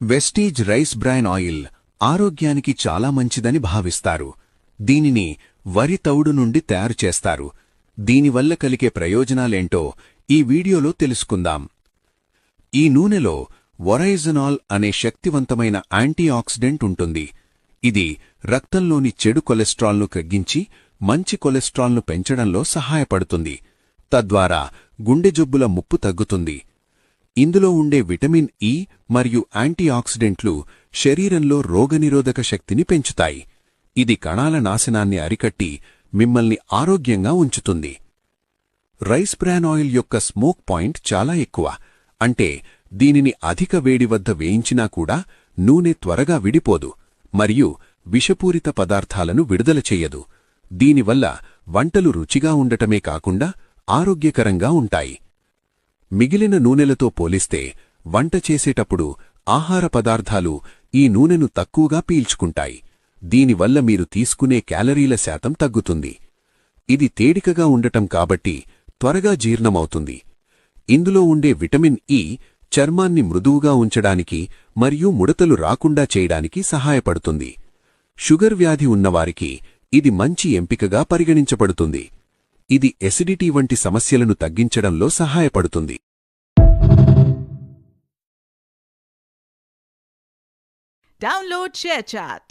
Vestige rice bran oil ఆరోగ్యానికి చాలా మంచిదని భావిస్తారు. దీనిని వరి తవుడు నుండి తయారు చేస్తారు. దీనివల్ల కలిగే ప్రయోజనాలేంటో ఈ వీడియోలో తెలుసుకుందాం. ఈ నూనెలో ఒరైజనాల్ అనే శక్తివంతమైన యాంటీఆక్సిడెంట్ ఉంటుంది. ఇది రక్తంలోని చెడు కొలెస్ట్రాల్ను తగ్గించి మంచి కొలెస్ట్రాల్ను పెంచడంలో సహాయపడుతుంది. తద్వారా గుండె జబ్బుల ముప్పు తగ్గుతుంది. ఇందులో ఉండే విటమిన్ ఇ మరియు యాంటీఆక్సిడెంట్లు శరీరంలో రోగనిరోధక శక్తిని పెంచుతాయి. ఇది కణాల నాశనాన్ని అరికట్టి మిమ్మల్ని ఆరోగ్యంగా ఉంచుతుంది. రైస్ బ్రాన్ ఆయిల్ యొక్క స్మోక్ పాయింట్ చాలా ఎక్కువ. అంటే దీనిని అధిక వేడి వద్ద వేయించినా కూడా నూనె త్వరగా విడిపోదు మరియు విషపూరిత పదార్థాలను విడుదల చెయ్యదు. దీనివల్ల వంటలు రుచిగా ఉండటమే కాకుండా ఆరోగ్యకరంగా ఉంటాయి. మిగిలిన నూనెలతో పోలిస్తే వంట చేసేటప్పుడు ఆహార పదార్థాలు ఈ నూనెను తక్కువగా పీల్చుకుంటాయి. దీనివల్ల మీరు తీసుకునే క్యాలరీల శాతం తగ్గుతుంది. ఇది తేలికగా ఉండటం కాబట్టి త్వరగా జీర్ణమవుతుంది. ఇందులో ఉండే విటమిన్ ఇ చర్మాన్ని మృదువుగా ఉంచడానికి మరియు ముడతలు రాకుండా చేయడానికి సహాయపడుతుంది. షుగర్ వ్యాధి ఉన్నవారికి ఇది మంచి ఎంపికగా పరిగణించబడుతుంది. ఇది ఎసిడిటీ వంటి సమస్యలను తగ్గించడంలో సహాయపడుతుంది. Download ShareChat.